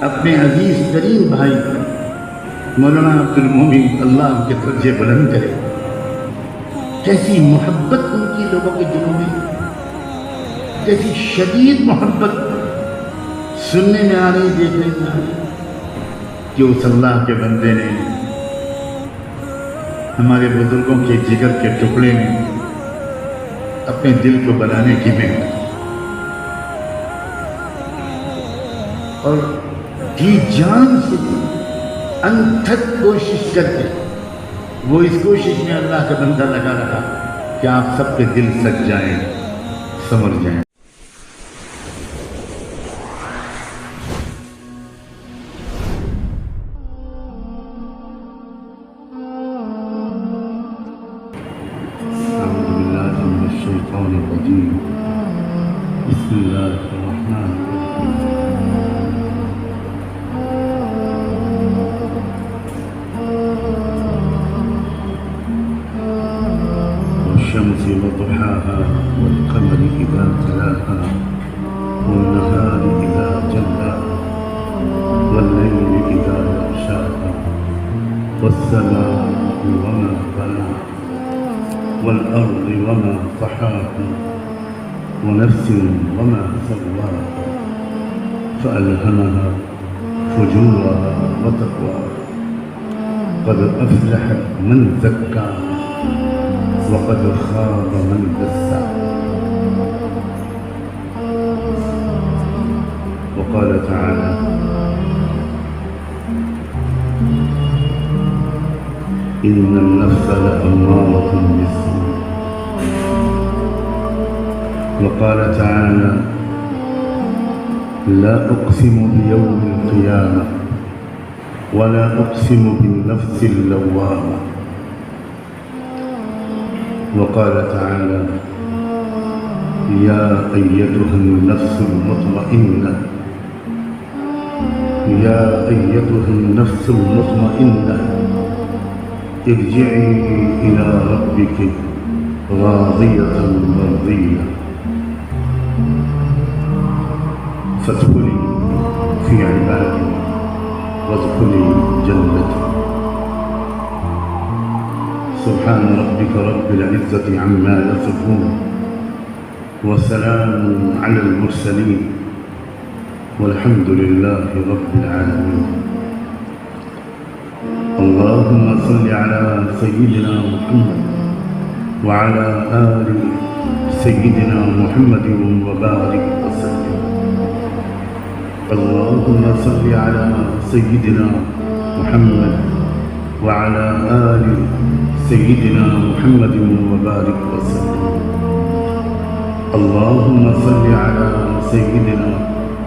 اپنے عزیز ترین بھائی مولانا عبد المومن اللہ ان کے درجے بلند کرے. کیسی محبت ان کی لوگوں کے دلوں میں، کیسی شدید محبت سننے میں آ رہی، دیکھنے میں آ رہی کہ اس اللہ کے بندے نے ہمارے بزرگوں کے جگر کے ٹکڑے میں اپنے دل کو بنانے کی محنت اور جی جان سے انتھک کوشش کر کے وہ اس کوشش میں اللہ کا بندہ لگا رہا کہ آپ سب کے دل سج جائیں، سمر جائیں. اعوذ باللہ من الشیطان الرجیم. بسم اللہ الرحمن الرحیم. والشمس وضحاها والقمر إذا تلاها والنهار إذا جلاها والليل إذا يغشاها والسماء وما بناها والأرض وما طحاها ونفس وما سواها فألهمها فجورها وتقواها قد أفلح من زكاها وقد خاب من دساها. وقال تعالى إن النفس لأمارة بالسوء. وقال تعالى لا أقسم بيوم القيامة ولا أقسم بالنفس اللوامة. وقال تعالى يا أيتها النفس المطمئنة يا أيتها النفس المطمئنة ارجعي إلى ربك راضية مرضية فادخلي في عبادي وادخلي جنتي. سبحان ربك رب العزة عما يصفون وسلام على المرسلين والحمد لله رب العالمين. اللهم صل على سيدنا محمد وعلى آل سيدنا محمد وبارك وسلم. اللهم صل على سيدنا محمد وعلى آل سيدنا محمد وبارك وسلم. اللهم صل على سيدنا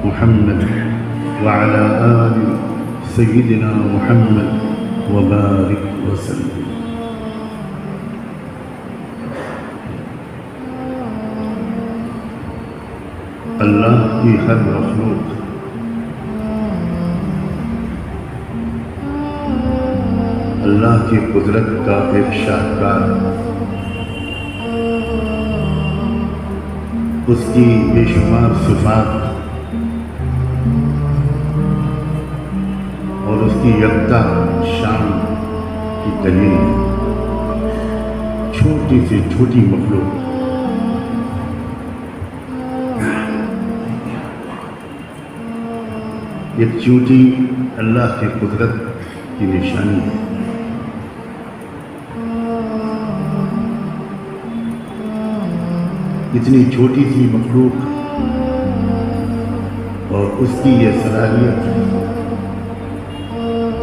محمد وعلى آل سيدنا محمد وبارك وسلم. اللہ کی ہر مخلوق اللہ کی قدرت کا ایک شاہکار، اس کی بے شمار صفات اور اس کی یکتا شان کی دلیل. چھوٹی سے چھوٹی مخلوق ایک چونٹی اللہ کی قدرت کی نشانی ہے. اتنی چھوٹی سی مخلوق اور اس کی یہ صلاحیت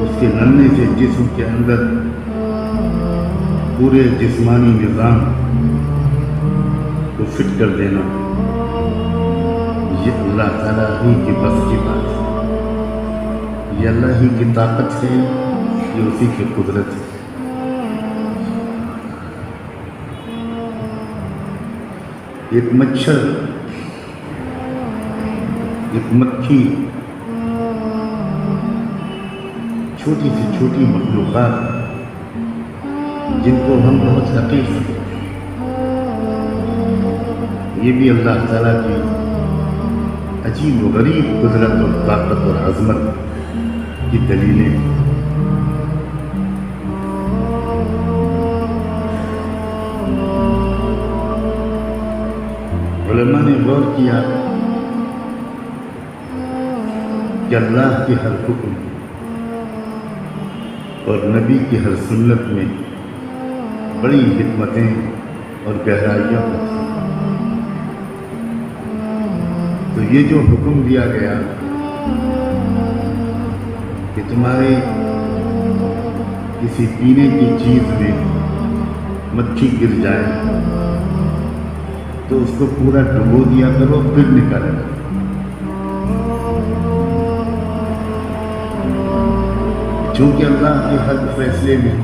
اس کے ننھے سے جسم کے اندر پورے جسمانی نظام کو فٹ کر دینا، یہ اللہ تعالیٰ ہی کی بس کی بات ہے. یہ اللہ ہی کی طاقت ہے، یہ اسی کی قدرت ہے. ایک مچھر، ایک مکھی، چھوٹی سی چھوٹی مخلوقات جن کو ہم بہت حقیر ہیں، یہ بھی اللہ تعالیٰ کی عجیب و غریب قدرت اور طاقت اور عظمت کی دلیلیں. علماء نے غور کیا کہ اللہ کے ہر حکم اور نبی کی ہر سنت میں بڑی حکمتیں اور گہرائیاں ہوتی ہیں. تو یہ جو حکم دیا گیا کہ تمہارے کسی پینے کی چیز میں مکھی گر جائے تو اس کو پورا ڈبو دیا کرو پھر نکالا کرو. چونکہ اللہ کے ہر فیصلے میں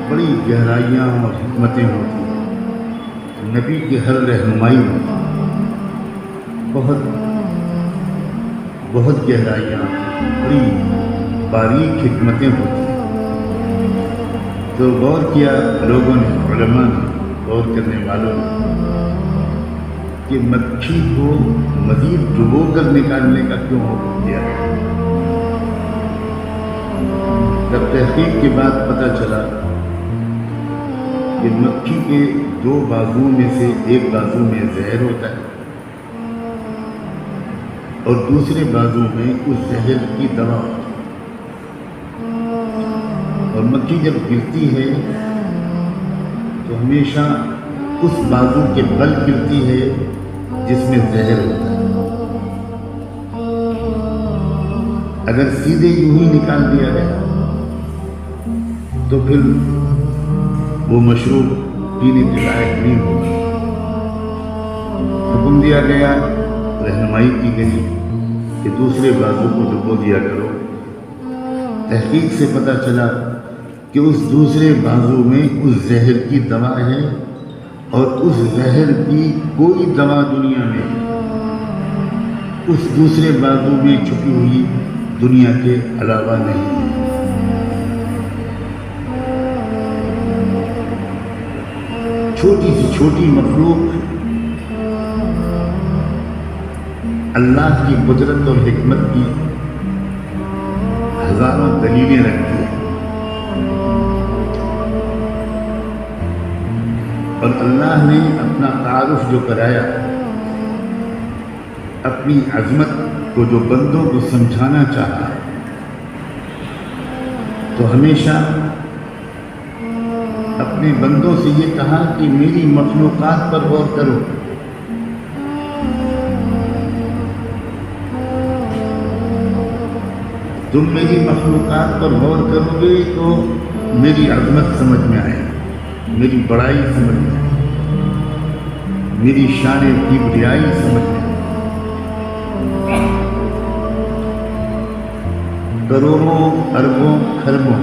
بڑی گہرائیاں اور حکمتیں ہوتی ہیں. نبی کی ہر رہنمائی میں بہت گہرائیاں بڑی باریک حکمتیں ہوتی ہیں. تو غور کیا لوگوں نے، علماء نے، غور کرنے والوں نے، کہ مکھی کو مزید ڈبو کر نکالنے کا کیوں حکم دیا گیا. تب تحقیق کے بعد پتہ چلا کہ مکھی کے 2 بازوؤں میں سے ایک بازو میں زہر ہوتا ہے اور دوسرے بازو میں اس زہر کی دوا ہوتی ہے. اور مکھی جب گرتی ہے تو ہمیشہ اس بازو کے بل گرتی ہے جس میں زہر ہوتا ہے. اگر سیدھے یوں ہی نکال دیا گیا تو پھر وہ مشروب پینے کے لائق نہیں ہوگا. حکم دیا گیا، رہنمائی کی گئی کہ دوسرے بازو کو ڈبو دیا کرو. تحقیق سے پتہ چلا کہ اس دوسرے بازو میں اس زہر کی دوا ہے اور اس زہر کی کوئی دوا دنیا میں اس دوسرے بازو میں چھپی ہوئی دنیا کے علاوہ نہیں ہے. چھوٹی سی چھوٹی مخلوق اللہ کی قدرت اور حکمت کی ہزاروں دلیلیں رکھتی ہے. اور اللہ نے اپنا تعارف جو کرایا، اپنی عظمت کو جو بندوں کو سمجھانا چاہا، تو ہمیشہ اپنے بندوں سے یہ کہا کہ میری مخلوقات پر غور کرو. تم میری مخلوقات پر غور کرو گے تو میری عظمت سمجھ میں آئے، میری بڑائی سمجھ میں آئے، میری شان کبریائی سمجھ میں آئے. کروڑوں، اربوں، کھربوں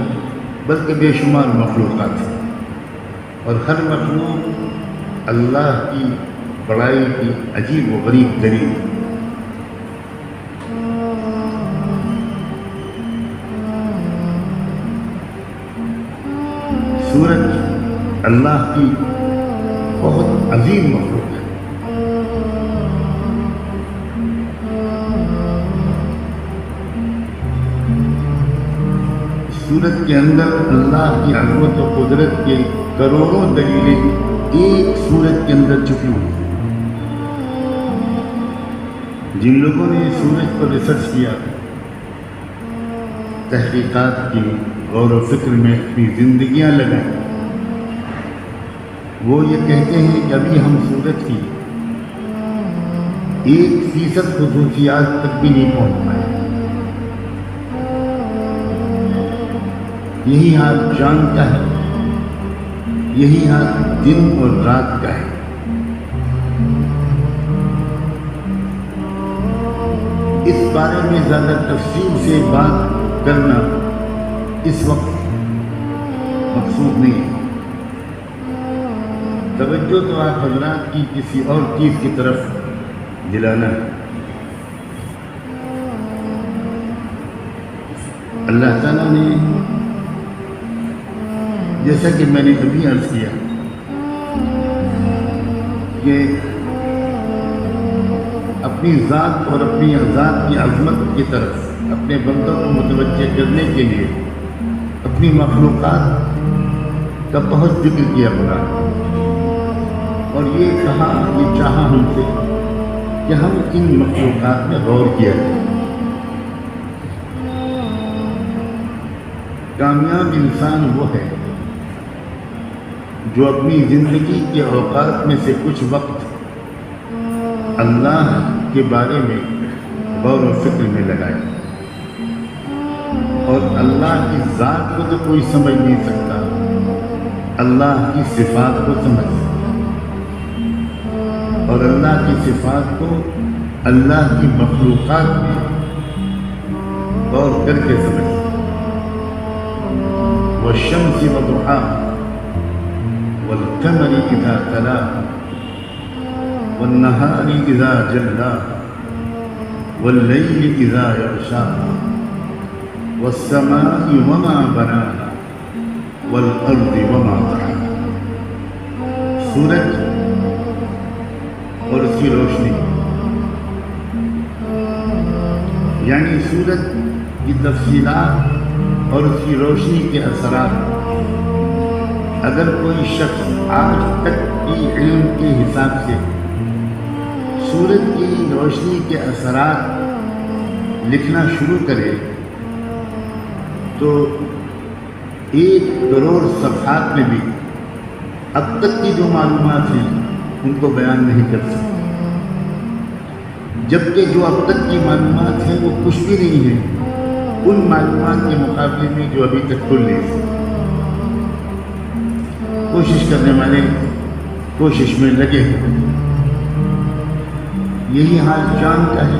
بلکہ بے شمار مخلوقات ہیں، اور ہر مخلوق اللہ کی بڑائی کی عجیب و غریب دلیل. سورج اللہ کی بہت عظیم مخلوق ہے. سورج کے اندر اللہ کی عظمت و قدرت کے کروڑوں دلیلیں ایک سورج کے اندر چھپی ہوئی ہیں. جن لوگوں نے سورج پر ریسرچ کیا، تحقیقات کی، غور و فکر میں اپنی زندگیاں لگائیں، وہ یہ کہتے ہیں کہ ابھی ہم سورج کی 1% خصوصیات تک بھی نہیں پہنچ پائے. یہی حال چاند کا ہے، یہی حال دن اور رات کا ہے. اس بارے میں زیادہ تفصیل سے بات کرنا اس وقت مقصود نہیں ہے. توجہ تو آپ حضرات کی کسی اور چیز کی طرف دلانا ہے. اللہ تعالیٰ نے، جیسا کہ میں نے ابھی عرض کیا، کہ اپنی ذات اور اپنی ذات کی عظمت کی طرف اپنے بندوں کو متوجہ کرنے کے لیے اپنی مخلوقات کا بہت ذکر کیا قرآن، اور یہ کہا، یہ چاہا ہم سے کہ ہم ان مخلوقات میں غور کیا جائے۔ کامیاب انسان وہ ہے جو اپنی زندگی کے اوقات میں سے کچھ وقت اللہ کے بارے میں غور و فکر میں لگائے، اور اللہ کی ذات کو تو کوئی سمجھ نہیں سکتا، اللہ کی صفات کو سمجھ سکتا، اور اللہ کی صفات کو اللہ کی مخلوقات میں غور کر کے سمجھ سکتا۔ والشمس وضحاها والقمر إذا تلاها والنهار إذا جلاها والليل إذا يغشاها والسماء وما بناها والأرض وما طحاها۔ سورج اور اس کی روشنی، یعنی سورج کی تفصیلات اور اس کی روشنی کے اثرات، اگر کوئی شخص آج تک کی علم کے حساب سے سورج کی روشنی کے اثرات لکھنا شروع کرے تو 1 کروڑ صفحات میں بھی اب تک کی جو معلومات ہیں ان کو بیان نہیں کر سکتے، جبکہ جو اب تک کی معلومات ہیں وہ کچھ بھی نہیں ہے ان معلومات کے مقابلے میں جو ابھی تک کھل نہیں سکتے۔ کوشش کرنے والے کوشش میں لگے ہوئے، یہی حال چاند کا ہے،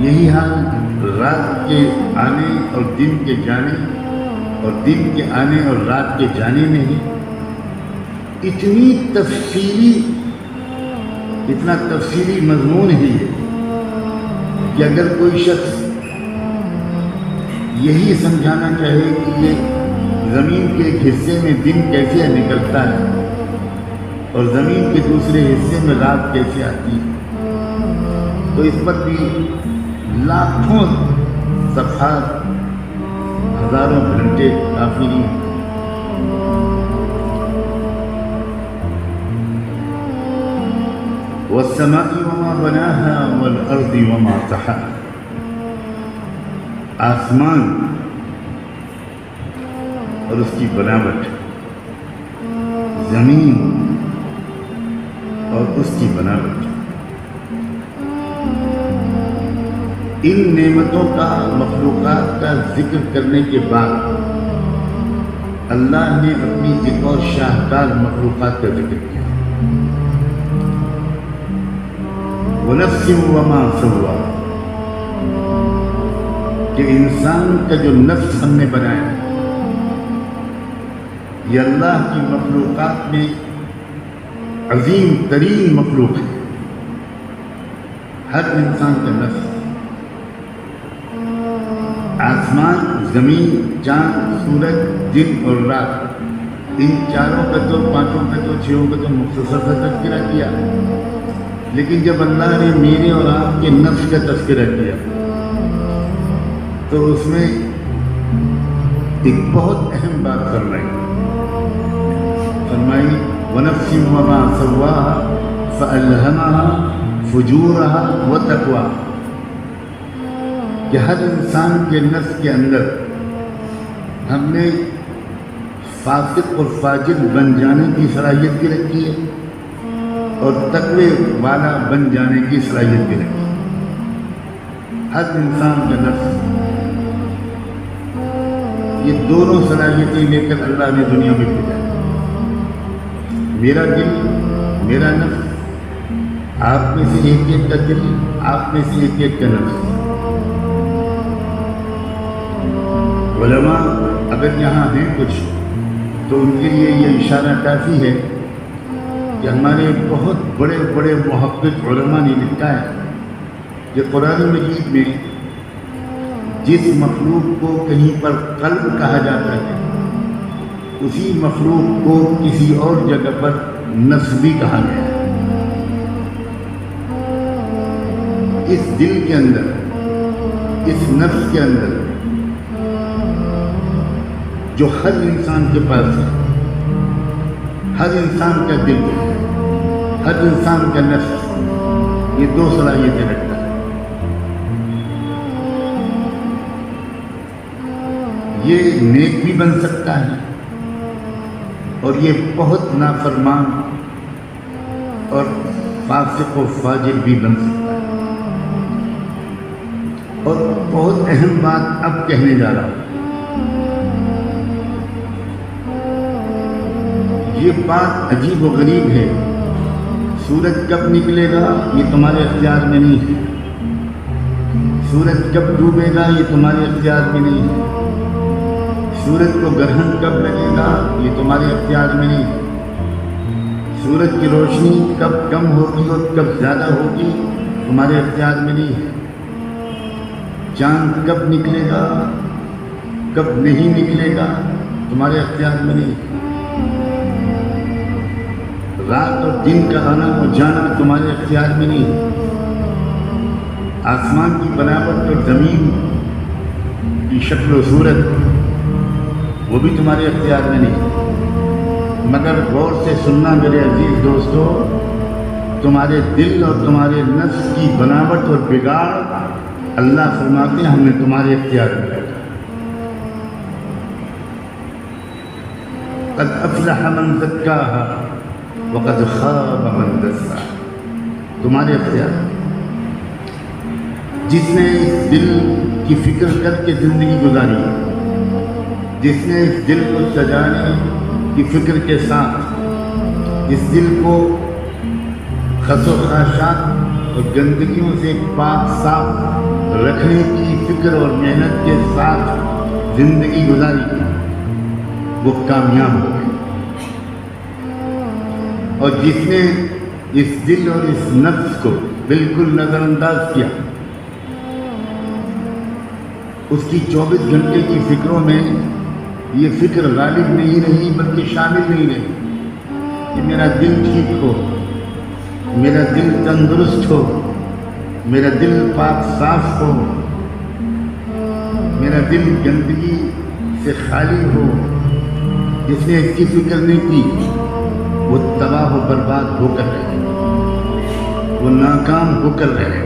یہی حال رات کے آنے اور دن کے جانے اور دن کے آنے اور رات کے جانے میں ہے۔ اتنا تفصیلی مضمون ہی ہے کہ اگر کوئی شخص یہی سمجھانا چاہے کہ یہ زمین کے ایک حصے میں دن کیسے نکلتا ہے اور زمین کے دوسرے حصے میں رات کیسے آتی ہے، تو اس پر بھی لاکھوں صفحات، ہزاروں گھنٹے کافی نہیں۔ والسماء وما بناها والارض وما طحاها، آسمان اور اس کی بناوٹ، زمین اور اس کی بناوٹ، ان نعمتوں کا، مخلوقات کا ذکر کرنے کے بعد اللہ نے اپنی ایک اور شاہکار مخلوقات کا ذکر کیا، وَنَفْسٍ وَمَا سَوَّاهَا، کہ انسان کا جو نفس ہم نے بنایا یہ اللہ کی مخلوقات میں عظیم ترین مخلوق ہے۔ ہر انسان کا نفس، آسمان، زمین، چاند، سورج، دن اور رات، ان چاروں کا تو، پانچوں کا تو، چھوں کا تو مختصر سا تذکرہ کیا، لیکن جب اللہ نے میرے اور آپ کے نفس کا تذکرہ کیا تو اس میں ایک بہت اہم بات فرمائی وَنَفْسٍ وَمَا سَوَّاهَا فَأَلْهَمَهَا فُجُورَهَا وَتَقْوَاهَا، کہ ہر انسان کے نفس کے اندر ہم نے فاسق اور فاجر بن جانے کی صلاحیت بھی رکھی ہے اور تقوی والا بن جانے کی صلاحیت بھی رکھی ہے۔ ہر انسان کا نفس یہ دونوں صلاحیتیں لے کر اللہ نے دنیا میں بھیجا۔ میرا دل، میرا نفس، آپ میں سے ایک ایک کا دل، آپ میں سے ایک ایک کا نفس۔ علماء اگر یہاں ہیں کچھ تو ان کے لیے یہ اشارہ کافی ہے کہ ہمارے بہت بڑے بڑے محقق علماء نے لکھا ہے کہ قرآن مجید میں جس مخلوق کو کہیں پر قلب کہا جاتا ہے اسی مخلوق کو کسی اور جگہ پر نفس بھی کہا گیا ہے۔ اس دل کے اندر، اس نفس کے اندر جو ہر انسان کے پاس ہے، ہر انسان کا دل، ہر انسان کا نفس، یہ دو صلاحیتیں رکھتا ہے۔ یہ نیک بھی بن سکتا ہے اور یہ بہت نافرمان اور فاسق و فاجر بھی بن سکتا ہے۔ اور بہت اہم بات اب کہنے جا رہا ہوں، یہ بات عجیب و غریب ہے۔ سورج کب نکلے گا یہ تمہارے اختیار میں نہیں ہے، سورج کب ڈوبے گا یہ تمہارے اختیار میں نہیں ہے، سورج کو گرہن کب لگے گا یہ تمہارے اختیار میں نہیں ہے، سورج کی روشنی کب کم ہوگی اور کب زیادہ ہوگی تمہارے اختیار میں نہیں ہے، چاند کب نکلے گا کب نہیں نکلے گا تمہارے اختیار میں نہیں ہے، رات اور دن کا آنا اور جانا تمہارے اختیار میں نہیں ہے، آسمان کی بناوٹ اور زمین کی شکل و صورت وہ بھی تمہارے اختیار میں نہیں ہے۔ مگر غور سے سننا میرے عزیز دوستو، تمہارے دل اور تمہارے نفس کی بناوٹ اور بگاڑ اللہ فرماتے ہیں ہم نے تمہارے اختیار میں رکھا۔ قد افلح من زکاہا وقد خاب من دساہا، تمہارے اختیار۔ جس نے اس دل کی فکر کر کے زندگی گزاری، جس نے اس دل کو سجانے کی فکر کے ساتھ اس دل کو خس و خاشات اور گندگیوں سے پاک صاف رکھنے کی فکر اور محنت کے ساتھ زندگی گزاری، وہ کامیاب ہو گئے۔ اور جس نے اس دل اور اس نفس کو بالکل نظر انداز کیا، اس کی 24 گھنٹے کی فکروں میں یہ فکر غالب نہیں رہی بلکہ شامل نہیں رہی کہ میرا دل ٹھیک ہو، میرا دل تندرست ہو، میرا دل پاک صاف ہو، میرا دل گندگی سے خالی ہو۔ جس نے اس کی فکر نہیں کی وہ تباہ و برباد ہو کر رہے، وہ ناکام ہو کر رہے۔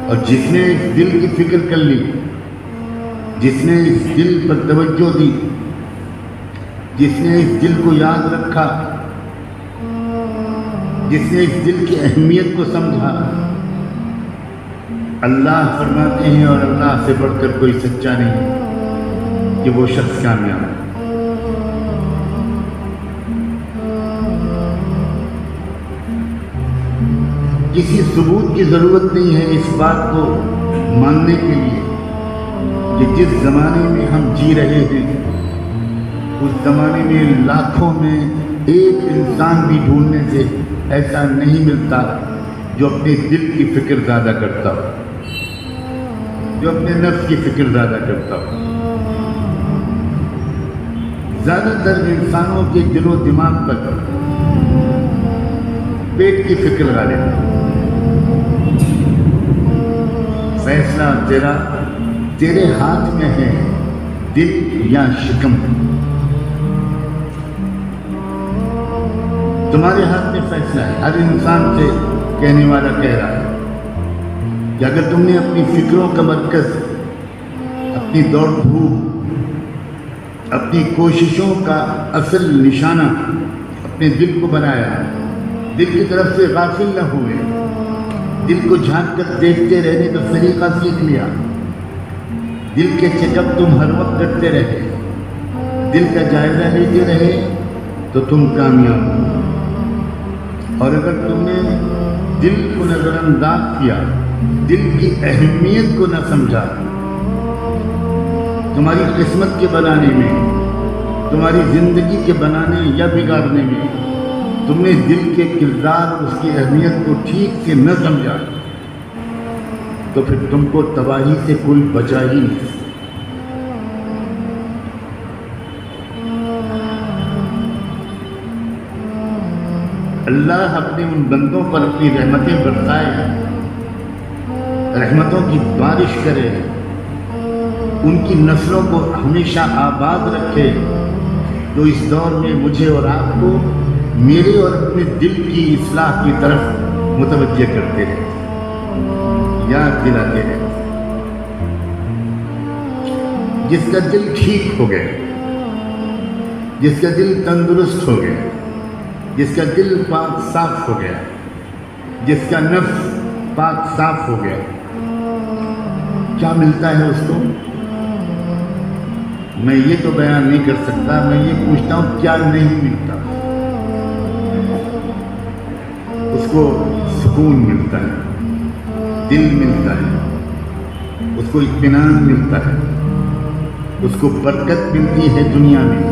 اور جس نے اس دل کی فکر کر لی، جس نے اس دل پر توجہ دی، جس نے اس دل کو یاد رکھا، جس نے اس دل کی اہمیت کو سمجھا، اللہ فرماتے ہیں اور اللہ سے بڑھ کر کوئی سچا نہیں کہ وہ شخص کامیاب ہے۔ کسی ثبوت کی ضرورت نہیں ہے اس بات کو ماننے کے لیے کہ جس زمانے میں ہم جی رہے ہیں اس زمانے میں لاکھوں میں ایک انسان بھی ڈھونڈنے سے ایسا نہیں ملتا جو اپنے دل کی فکر زیادہ کرتا ہو، جو اپنے نفس کی فکر زیادہ کرتا ہو۔ زیادہ تر انسانوں کے دل و دماغ پر پیٹ کی فکر غالب ہے۔ فیصلہ تیرے ہاتھ میں ہے، دل یا شکم، تمہارے ہاتھ میں فیصلہ ہے۔ ہر انسان سے کہنے والا کہہ رہا ہے کہ اگر تم نے اپنی فکروں کا مرکز، اپنی دوڑ دھوپ، اپنی کوششوں کا اصل نشانہ اپنے دل کو بنایا، دل کی طرف سے غافل نہ ہوئے، دل کو جھانک کر دیکھتے رہنے کا طریقہ سیکھ لیا، دل کے چیک اپ تم ہر وقت کرتے رہے، دل کا جائزہ لیتے رہے تو تم کامیاب ہو۔ اور اگر تم نے دل کو نظر انداز کیا، دل کی اہمیت کو نہ سمجھا، تمہاری قسمت کے بنانے میں، تمہاری زندگی کے بنانے یا بگاڑنے میں تم نے دل کے کردار، اس کی اہمیت کو ٹھیک سے نہ سمجھا تو پھر تم کو تباہی سے کوئی بچا ہی نہیں۔ اللہ اپنے ان بندوں پر اپنی رحمتیں برسائے، رحمتوں کی بارش کرے، ان کی نسلوں کو ہمیشہ آباد رکھے، تو اس دور میں مجھے اور آپ کو میرے اور اپنے دل کی اصلاح کی طرف متوجہ کرتے رہے، یاد دلاتے رہے۔ جس کا دل ٹھیک ہو گیا، جس کا دل تندرست ہو گیا، جس کا دل پاک صاف ہو گیا، جس کا نفس پاک صاف ہو گیا، کیا ملتا ہے اس کو؟ میں یہ تو بیان نہیں کر سکتا، میں یہ پوچھتا ہوں کیا نہیں ملتا؟ اس کو سکون ملتا ہے، دل ملتا ہے، اس کو اطمینان ملتا ہے، اس کو برکت ملتی ہے دنیا میں،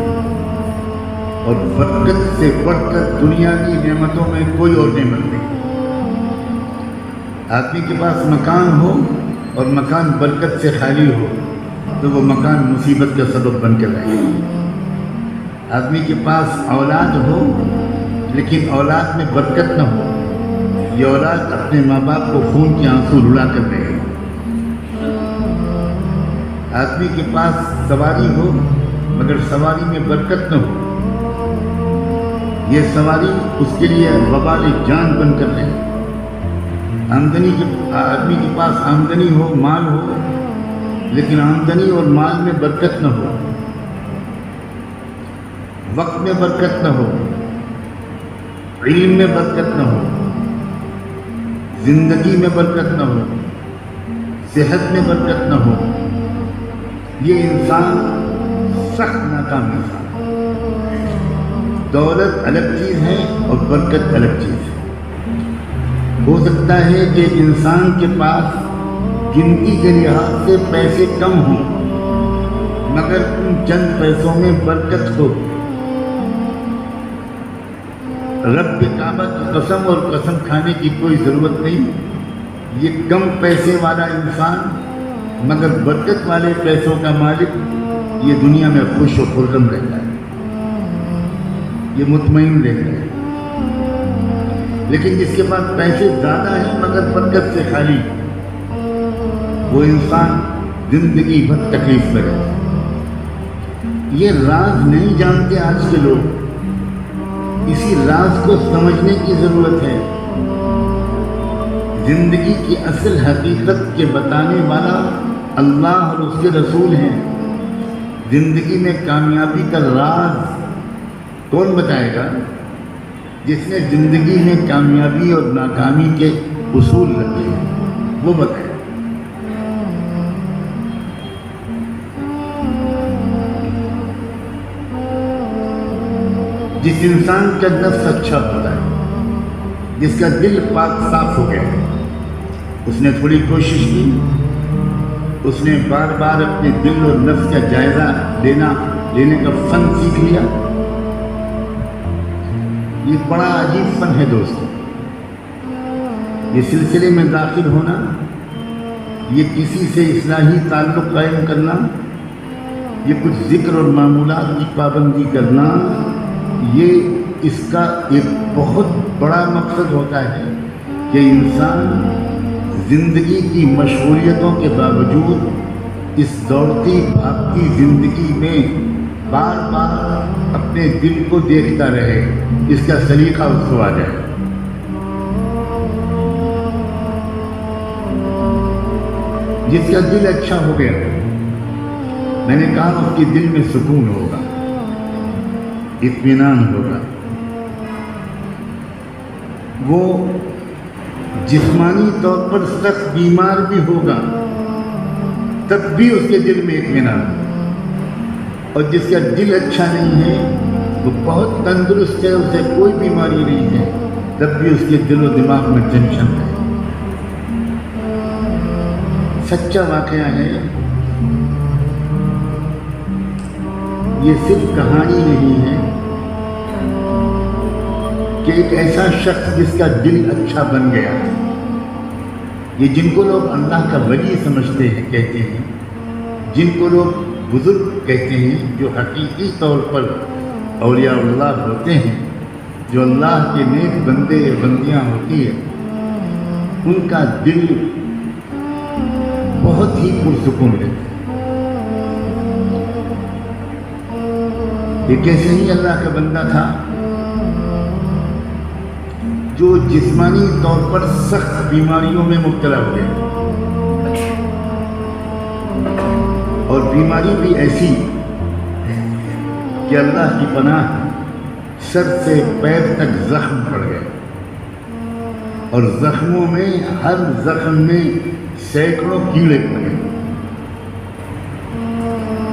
اور برکت سے بڑھ کر دنیا کی نعمتوں میں کوئی اور نعمت نہیں۔ آدمی کے پاس مکان ہو اور مکان برکت سے خالی ہو تو وہ مکان مصیبت کا سبب بن کر رہے گا۔ آدمی کے پاس اولاد ہو لیکن اولاد میں برکت نہ ہو، یہ اولاد اپنے ماں باپ کو خون کے آنسو رلا کر رہے گا۔ آدمی کے پاس سواری ہو مگر سواری میں برکت نہ ہو، یہ سواری اس کے لیے وبال جان بن کر رہے گا۔ آدمی کے پاس آمدنی ہو، مال ہو، لیکن آمدنی اور مال میں برکت نہ ہو، وقت میں برکت نہ ہو، علم میں برکت نہ ہو، زندگی میں برکت نہ ہو، صحت میں برکت نہ ہو، یہ انسان سخت ناکام انسان۔ دولت الگ چیز ہے اور برکت الگ چیز ہے۔ ہو سکتا ہے کہ انسان کے پاس گنتی کے لحاظ سے پیسے کم ہوں مگر ان چند پیسوں میں برکت ہو۔ رب کعبہ کی قسم اور قسم کھانے کی کوئی ضرورت نہیں، یہ کم پیسے والا انسان مگر برکت والے پیسوں کا مالک یہ دنیا میں خوش و خرم رہتا ہے، یہ مطمئن رہتا ہے۔ لیکن جس کے پاس پیسے زیادہ ہیں مگر برکت سے خالی، وہ انسان زندگی بھر تکلیف میں رہتا ہے۔ یہ راز نہیں جانتے آج کے لوگ، اسی راز کو سمجھنے کی ضرورت ہے۔ زندگی کی اصل حقیقت کے بتانے والا اللہ اور اس کے رسول ہیں۔ زندگی میں کامیابی کا راز کون بتائے گا؟ جس نے زندگی میں کامیابی اور ناکامی کے اصول رکھے ہیں، وہ بتائے۔ جس انسان کا نفس اچھا ہوتا ہے، جس کا دل پاک صاف ہو گیا ہے، اس نے تھوڑی کوشش کی، اس نے بار بار اپنے دل اور نفس کا جائزہ لینے کا فن سیکھ لیا۔ یہ بڑا عجیب فن ہے دوستو، یہ سلسلے میں داخل ہونا، یہ کسی سے اصلاحی تعلق قائم کرنا، یہ کچھ ذکر اور معمولات کی پابندی کرنا، یہ اس کا ایک بہت بڑا مقصد ہوتا ہے کہ انسان زندگی کی مشغولیتوں کے باوجود اس دوڑتی بھاگتی زندگی میں بار بار اپنے دل کو دیکھتا رہے، اس کا سلیقہ اس کو آ جائے۔ جس کا دل اچھا ہو گیا، میں نے کہا اس کے دل میں سکون ہوگا، اطمینان ہوگا، وہ جسمانی طور پر سخت بیمار بھی ہوگا تب بھی اس کے دل میں اطمینان ہوگا، اور جس کا دل اچھا نہیں ہے وہ بہت تندرست ہے، اسے کوئی بیماری نہیں ہے، تب بھی اس کے دل و دماغ میں ٹینشن ہے۔ سچا واقعہ ہے، یہ صرف کہانی نہیں ہے کہ ایک ایسا شخص جس کا دل اچھا بن گیا، یہ جن کو لوگ اللہ کا ولی سمجھتے ہیں، کہتے ہیں، جن کو لوگ بزرگ کہتے ہیں، جو حقیقی طور پر اولیاء اللہ ہوتے ہیں، جو اللہ کے نیک بندے بندیاں ہوتی ہے ان کا دل بہت ہی پرسکون رہتا ہے. یہ کیسے ہی اللہ کا بندہ تھا جو جسمانی طور پر سخت بیماریوں میں مبتلا ہو گیا، اور بیماری بھی ایسی کہ اللہ کی پناہ سر سے پیر تک زخم پڑ گئے، اور زخموں میں ہر زخم میں سینکڑوں کیڑے پڑ گئے.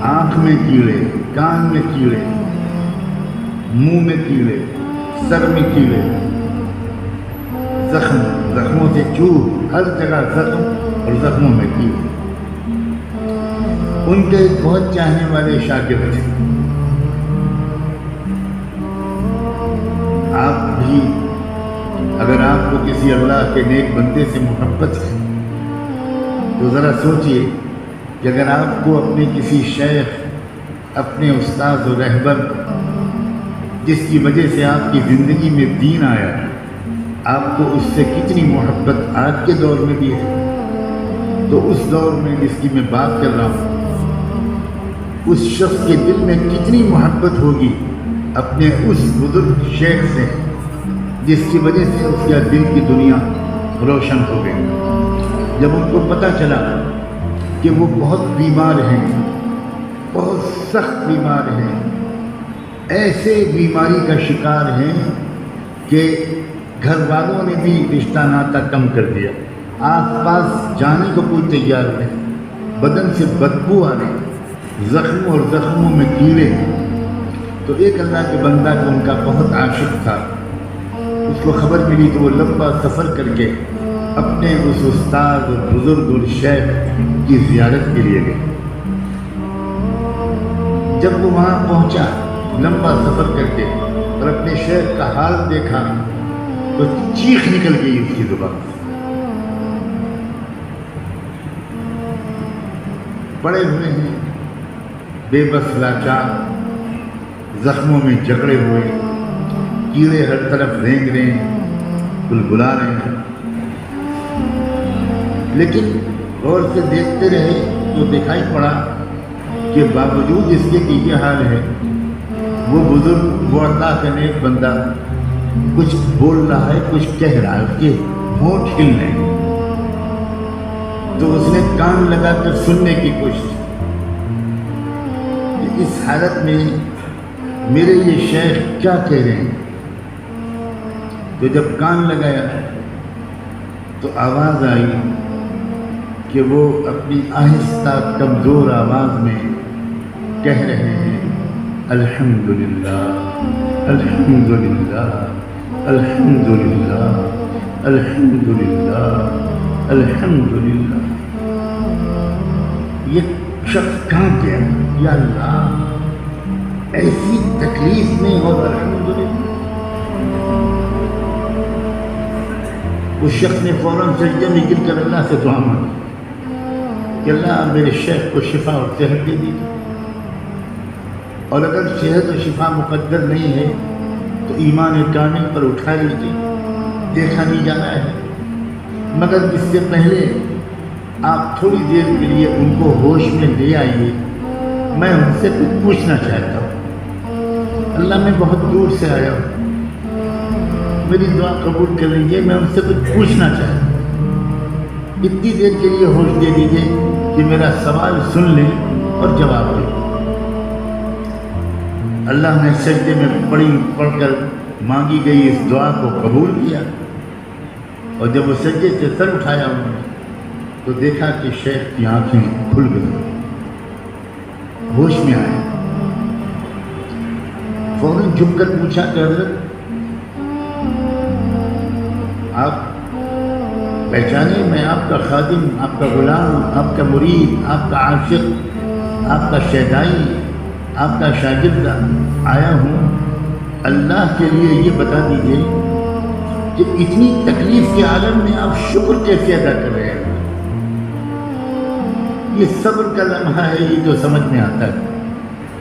آنکھ میں کیڑے، کان میں کیڑے، منہ میں کیڑے، سر میں کیڑے، زخموں سے چور، ہر جگہ زخم اور زخموں میں کیڑے. ان کے ایک بہت چاہنے والے شاگرد تھے. آپ بھی اگر آپ کو کسی اللہ کے نیک بندے سے محبت ہے تو ذرا سوچئے کہ اگر آپ کو اپنے کسی شیخ، اپنے استاد و رہبر جس کی وجہ سے آپ کی زندگی میں دین آیا، آپ کو اس سے کتنی محبت آج کے دور میں بھی ہے، تو اس دور میں جس کی میں بات کر رہا ہوں اس شخص کے دل میں کتنی محبت ہوگی اپنے اس بزرگ شیخ سے جس کی وجہ سے اس کا دل کی دنیا روشن ہو گئی. جب ان کو پتہ چلا کہ وہ بہت بیمار ہیں، بہت سخت بیمار ہیں، ایسے بیماری کا شکار ہیں کہ گھر والوں نے بھی رشتہ ناتا کم کر دیا، آس پاس جانے کو کوئی تیار نہیں، بدن سے بدبو آ رہی، زخموں اور زخموں میں کیڑے. تو ایک اللہ کے بندہ کو ان کا بہت عاشق تھا، اس کو خبر ملی تو وہ لمبا سفر کر کے اپنے اس استاد اور بزرگ اور شیخ کی زیارت کے لیے گئے. جب وہ وہاں پہنچا لمبا سفر کر کے اور اپنے شیخ کا حال دیکھا تو چیخ نکل گئی اس کی زبان سے. پڑے ہوئے ہیں بے بس لاچار، زخموں میں جکڑے ہوئے، کیڑے ہر طرف رینگ رہے ہیں، بلبلا رہے ہیں. لیکن غور سے دیکھتے رہے تو دکھائی پڑا کہ باوجود اس کے کہ یہ حال ہے وہ بزرگ، وہ اللہ کا نیک بندہ کچھ بول رہا ہے، کچھ کہہ رہا ہے، اس کے ہونٹ ہل رہے ہیں. تو اس نے کان لگا کر سننے کی کوشش کہ اس حالت میں میرے یہ شیخ کیا کہہ رہے ہیں. تو جب کان لگایا تو آواز آئی کہ وہ اپنی آہستہ کمزور آواز میں کہہ رہے ہیں الحمدللہ الحمدللہ الحمدللہ الحمدللہ الحمدللہ. یہ شخص کہاں گیا؟ یا اللہ، ایسی تکلیف میں اور الحمدللہ. اس شخص نے فوراً سجدے میں گر کر اللہ سے دعا مانگی کہ اللہ میرے شیخ کو شفا اور صحت دے دیجیے، اور اگر صحت و شفا مقدر نہیں ہے تو ایمان کامل پر اٹھا لیجیے، دیکھا نہیں جانا ہے. مگر اس سے پہلے آپ تھوڑی دیر کے لیے ان کو ہوش میں لے آئیے، میں ان سے کچھ پوچھنا چاہتا ہوں. اللہ میں بہت دور سے آیا ہوں، میری دعا قبول کر لیجیے، میں ان سے کچھ پوچھنا چاہتا ہوں. اتنی دیر کے لیے ہوش دے دیجیے کہ میرا سوال سن لیں اور جواب دیں. اللہ نے سجدے میں پڑھ کر مانگی گئی اس دعا کو قبول کیا، اور جب وہ سجدے سے سر اٹھایا انہوں نے تو دیکھا کہ شیخ کی آنکھیں کھل گئی، ہوش میں آئے. فوراً جھک کر پوچھا کہ حضرت آپ پہچانے، میں آپ کا خادم، آپ کا غلام، آپ کا مرید، آپ کا عاشق، آپ کا شیدائی، آپ کا شاگرد آیا ہوں. اللہ کے لیے یہ بتا دیجیے کہ اتنی تکلیف کے عالم میں آپ شکر کیسے ادا کر رہے ہیں؟ یہ صبر کا لمحہ ہے، یہ تو سمجھ میں آتا ہے،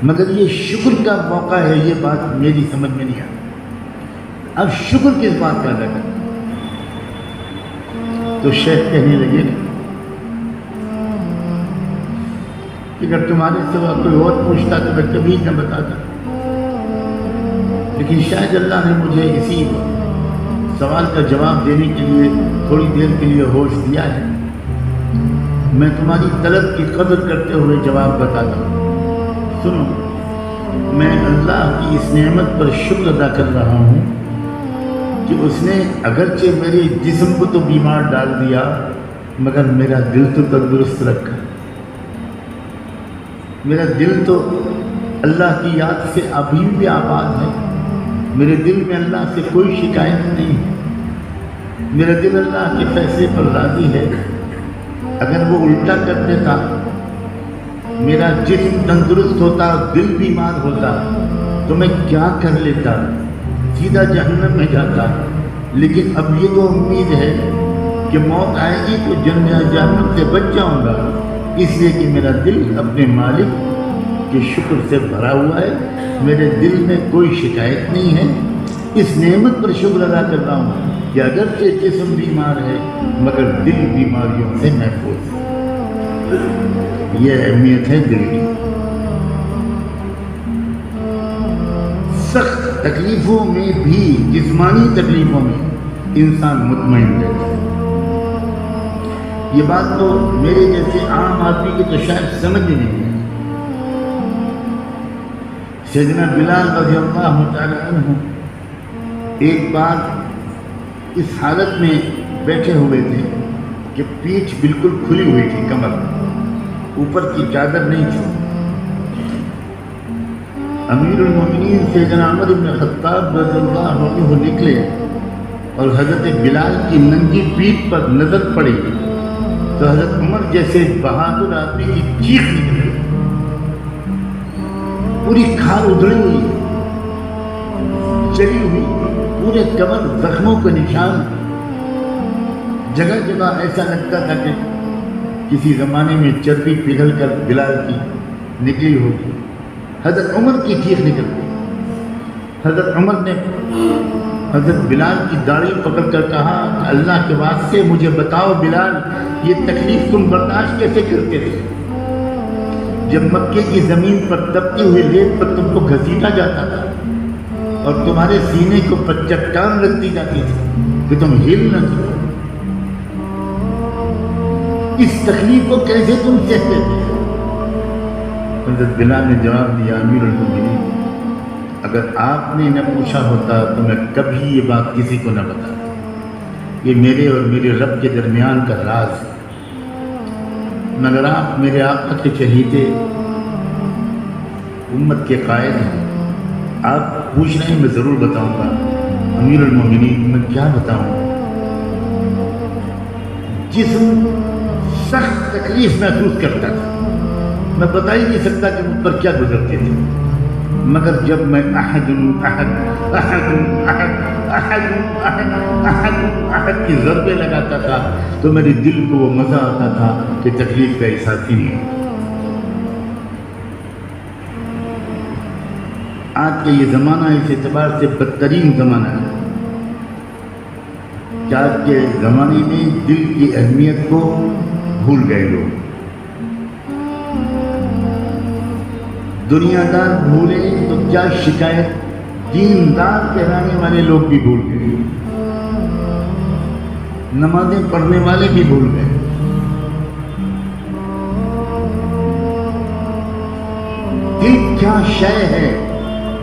مگر یہ شکر کا موقع ہے، یہ بات میری سمجھ میں نہیں آتی. اب شکر کس بات کا ادا کریں؟ تو شیخ کہنے لگے کہ اگر تمہارے سوا کوئی اور پوچھتا تو میں کبھی نہ بتاتا، لیکن شاید اللہ نے مجھے اسی سوال کا جواب دینے کے لیے تھوڑی دیر کے لیے ہوش دیا ہے۔ میں تمہاری طلب کی قدر کرتے ہوئے جواب بتاتا ہوں۔ سنو، میں اللہ کی اس نعمت پر شکر ادا کر رہا ہوں کہ اس نے اگرچہ میرے جسم کو تو بیمار ڈال دیا مگر میرا دل تو تندرست رکھا۔ میرا دل تو اللہ کی یاد سے ابھی بھی آباد ہے۔ میرے دل میں اللہ سے کوئی شکایت نہیں ہے۔ میرا دل اللہ کے فیصلے پر راضی ہے۔ اگر وہ الٹا کر دیتا، میرا جسم تندرست ہوتا، دل بیمار ہوتا، تو میں کیا کر لیتا؟ سیدھا جہنم میں جاتا۔ لیکن اب یہ تو امید ہے کہ موت آئے گی تو جہنم سے بچ جاؤں گا، اس لیے کہ میرا دل اپنے مالک کے شکر سے بھرا ہوا ہے۔ میرے دل میں کوئی شکایت نہیں ہے۔ اس نعمت پر شکر ادا کر رہا ہوں کہ اگرچہ جسم بیمار ہے مگر دل بیماریوں سے محفوظ ہے۔ یہ اہمیت ہے دل کی۔ سخت تکلیفوں میں بھی، جسمانی تکلیفوں میں انسان مطمئن رہتا ہے۔ یہ بات تو میرے جیسے عام آدمی کی تو شاید سمجھ ہی نہیں ہے۔ سیدنا بلال رضی اللہ تعالی عنہ ایک بار اس حالت میں بیٹھے ہوئے تھے کہ پیٹھ بالکل کھلی ہوئی تھی، کمر اوپر کی چادر نہیں تھی۔ امیر المومنین سیدنا عمر بن خطاب رضی اللہ عنہ نکلے اور حضرت بلال کی ننگی پیٹھ پر نظر پڑی تو حضرت عمر جیسے بہادر آدمی کی چیخ نکلی، پوری کھال ادھڑی ہوئی، چلی ہوئی، پورے کمر زخموں کا نشان، جگہ جگہ ایسا لگتا تھا کہ کسی زمانے میں چربی پگھل کر بلال کی نکلی ہوگی۔ حضرت عمر کی چیخ نکل گئی۔ حضرت عمر نے حضرت بلال کی داڑھی پکڑ کر کہا کہ اللہ کے واسطے مجھے بتاؤ بلال، یہ تکلیف تم برداشت کیسے کرتے تھے؟ جب مکے کی زمین پر تپتی ہوئی ریت پر تم کو گھسیٹا جاتا تھا اور تمہارے سینے کو پر چٹان رکھتی جاتی تھی کہ تم ہل نہ سکو، اس تکلیف کو کیسے تم سہتے تھے؟ حضرت بلال نے جواب دیا، امیر المومنین، اگر آپ نے نہ پوچھا ہوتا تو میں کبھی یہ بات کسی کو نہ بتاتا۔ یہ میرے اور میرے رب کے درمیان کا راز ہے، مگر آپ میرے آقا کے چہیتے امت کے قائد ہیں، آپ پوچھ رہے ہیں میں ضرور بتاؤں گا۔ امیر المومنین، میں کیا بتاؤں؟ جسم سخت تکلیف محسوس کرتا تھا، میں بتا ہی نہیں سکتا کہ مجھ پر کیا گزرتے تھے، مگر جب میں احد احد احد احد احد احد احد احد کی ضربے لگاتا تھا تو میرے دل کو وہ مزہ آتا تھا کہ تکلیف کا احساس ہی نہیں ہوتا۔ آج کا یہ زمانہ اس اعتبار سے بدترین زمانہ ہے کہ آج کے زمانے میں دل کی اہمیت کو بھول گئے لوگ۔ دنیا دار بھولے تو کیا شکایت، دیندار کہلانے والے لوگ بھی بھول گئے، نمازیں پڑھنے والے بھی بھول گئے۔ دل کیا شے ہے،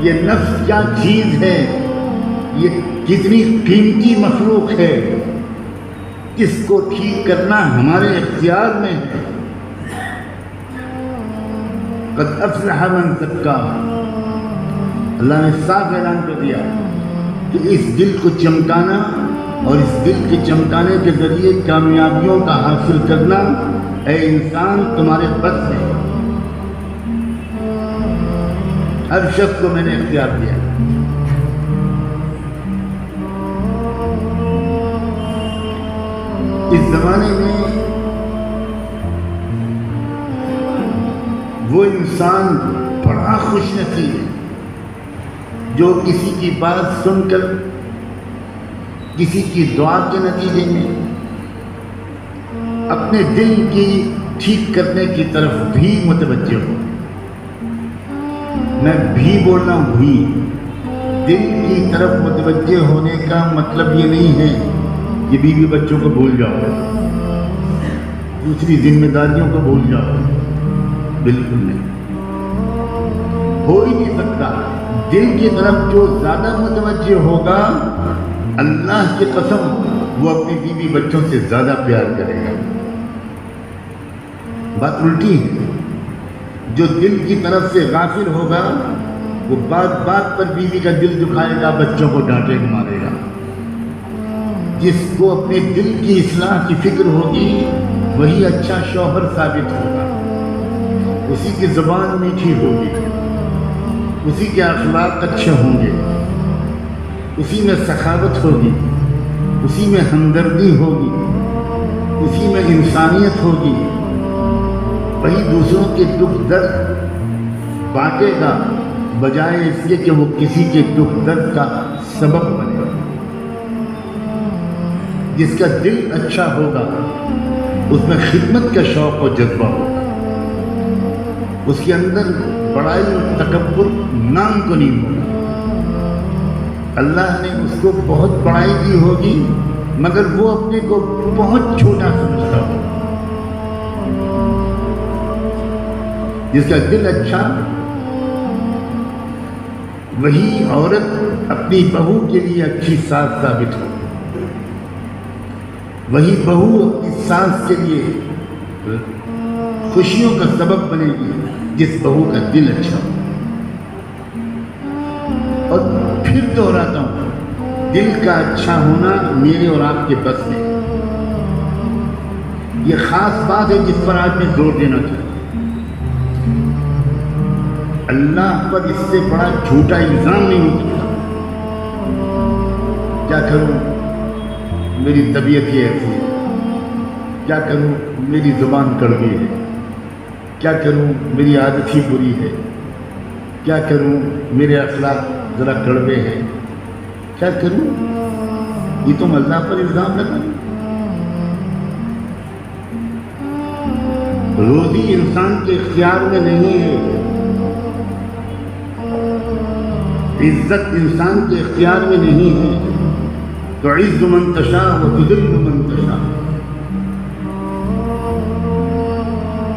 یہ نفس کیا چیز ہے، یہ کتنی قیمتی مخلوق ہے، اس کو ٹھیک کرنا ہمارے اختیار میں ہے۔ قد افلح من زکاہا، اللہ نے صاف اعلان کر دیا کہ اس دل کو چمکانا اور اس دل کے چمکانے کے ذریعے کامیابیوں کا حاصل کرنا اے انسان تمہارے بس میں، ہر شخص کو میں نے اختیار دیا۔ اس زمانے میں وہ انسان بڑا خوش نصیب ہے جو کسی کی بات سن کر کسی کی دعا کے نتیجے میں اپنے دل کی ٹھیک کرنے کی طرف بھی متوجہ ہو. میں بھی بول رہا ہوں بھی. دل کی طرف متوجہ ہونے کا مطلب یہ نہیں ہے کہ بیوی بچوں کو بھول جاؤ, دوسری ذمہ داریوں کو بھول جاؤ. بالکل نہیں, ہو ہی نہیں سکتا. دل کی طرف جو زیادہ متوجہ ہوگا, اللہ کی قسم وہ اپنی بیوی بچوں سے زیادہ پیار کرے گا. بات الٹی ہے. جو دل کی طرف سے غافل ہوگا وہ بات بات پر بیوی کا دل دکھائے گا, بچوں کو ڈانٹے گا, مارے گا. جس کو اپنے دل کی اصلاح کی فکر ہوگی وہی اچھا شوہر ثابت ہوگا. اسی کی زبان میٹھی ہوگی, اسی کے اخلاق اچھے ہوں گے, اسی میں سخاوت ہوگی, اسی میں ہمدردی ہوگی, اسی میں انسانیت ہوگی. وہی دوسروں کے دکھ درد بانٹے گا بجائے اس کے کہ وہ کسی کے دکھ درد کا سبب بنے گا. جس کا دل اچھا ہوگا اس میں خدمت کا شوق و جذبہ ہوگا. اس کے اندر بڑائی اور تکبر نام کو نہیں ہوگا. اللہ نے اس کو بہت بڑائی دی ہوگی مگر وہ اپنے کو بہت چھوٹا سمجھتا ہوگا. جس کا دل اچھا, وہی عورت اپنی بہو کے لیے اچھی ساس ثابت ہو. وہی بہو اپنی ساس کے لیے خوشیوں کا سبب بنے گی جس بہو کا دل اچھا ہو. اور پھر دہراتا ہوں, دل کا اچھا ہونا میرے اور آپ کے بس میں. یہ خاص بات ہے جس پر آج میں زور دینا چاہتا ہوں. اللہ پر اس سے بڑا جھوٹا الزام نہیں ہو سکتا. کیا کروں میری طبیعت ہی ایسی ہے, کیا کروں میری زبان کڑوی ہے, کیا کروں میری عادت ہی بری ہے, کیا کروں میرے اخلاق ذرا کڑوے ہیں, کیا کروں. یہ تم اللہ پر الزام لگا. روزی انسان کے اختیار میں نہیں ہے, عزت انسان کے اختیار میں نہیں ہے. تعز من تشاء و تذل من تشاء.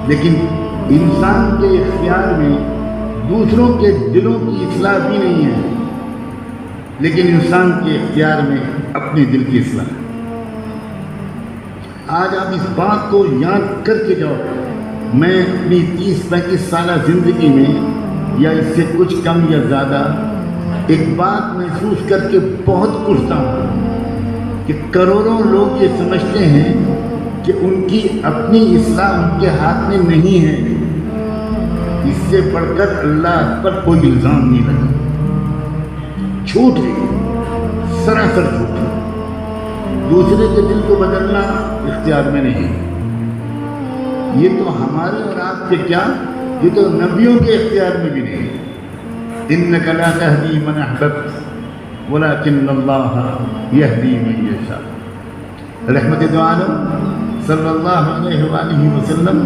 لیکن انسان کے اختیار میں دوسروں کے دلوں کی اصلاح بھی نہیں ہے, لیکن انسان کے اختیار میں اپنے دل کی اصلاح. آج آپ اس بات کو یاد کر کے جاؤ. میں اپنی 30-35 سالہ زندگی میں یا اس سے کچھ کم یا زیادہ ایک بات محسوس کر کے بہت کرتا ہوں کہ کروڑوں لوگ یہ سمجھتے ہیں کہ ان کی اپنی اصلاح ان کے ہاتھ میں نہیں ہے. اس سے بڑھ کر اللہ پر کوئی الزام نہیں لگا. چھوٹ ہے, سراسر چھوٹ ہے. دوسرے کے دل کو بدلنا اختیار میں نہیں. یہ تو ہمارے اور آپ کے کیا, یہ تو نبیوں کے اختیار میں بھی نہیں. انک لا تہدی من احببت ولکن اللہ یہدی من یشاء. رحمت دو عالم صلی اللہ علیہ وآلہ وسلم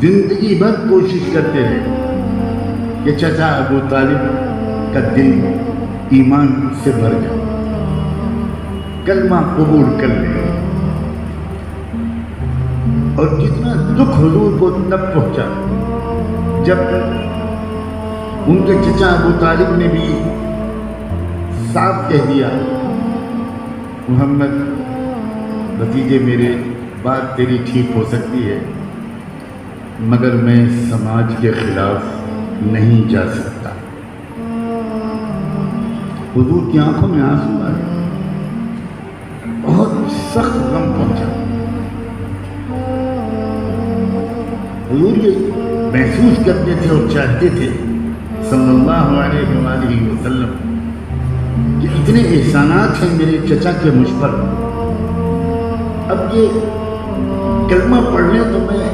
زندگی بھر کوشش کرتے رہے کہ چچا ابو طالب کا دل ایمان سے بھر جائے, کلمہ قبول کر لے. اور کتنا دکھ حضور کو تب پہنچا جب ان کے چچا ابو طالب نے بھی صاف کہہ دیا, محمد بھتیجے میرے, بات تیری ٹھیک ہو سکتی ہے مگر میں سماج کے خلاف نہیں جا سکتا. حضور کی آنکھوں میں آنسو آئے, بہت سخت غم پہنچا. حضور یہ محسوس کرتے تھے اور چاہتے تھے صلی اللہ علیہ وآلہ وسلم کہ اتنے احسانات ہیں میرے چچا کے مجھ پر, اب یہ کلمہ پڑھ لیں تو میں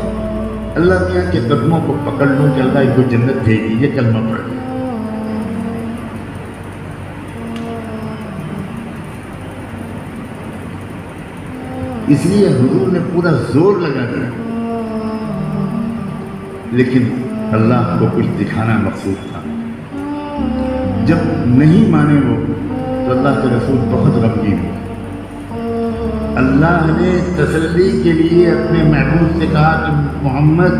اللہ میاں کے قدموں کو پکڑ لوں کہ اللہ ان کو جنت دے گی. یہ کلمہ پڑھ لیں. اس لیے حضور نے پورا زور لگا دیا، لیکن اللہ کو کچھ دکھانا مقصود تھا۔ جب نہیں مانے وہ تو اللہ کے رسول بہت غمگین ہوئے۔ اللہ نے تسلی کے لیے اپنے محبوب سے کہا کہ محمد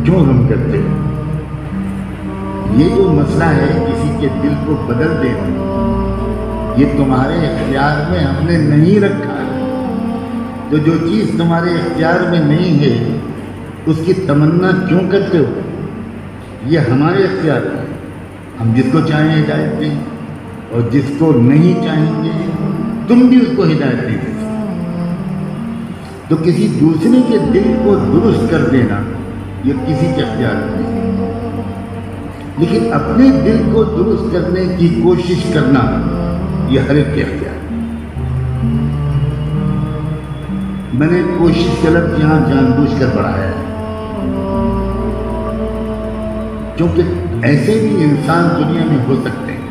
کیوں غم کرتے ہو؟ یہ جو مسئلہ ہے کسی کے دل کو بدل دینا، یہ تمہارے اختیار میں ہم نے نہیں رکھا ہے۔ تو جو چیز تمہارے اختیار میں نہیں ہے اس کی تمنا کیوں کرتے ہو؟ یہ ہمارے اختیار میں، ہم جس کو چاہیں ہدایت دیں اور جس کو نہیں چاہیں گے تم بھی اس کو ہدایت نہیں دے سکتے۔ تو کسی دوسرے کے دل کو درست کر دینا یہ کسی کے اختیار میں نہیں، لیکن اپنے دل کو درست کرنے کی کوشش کرنا یہ ہر ایک کے اختیار ہے۔ میں نے کوشش کا لفظ یہاں جان بوجھ کر بڑھایا ہے، کیونکہ ایسے بھی انسان دنیا میں ہو سکتے ہیں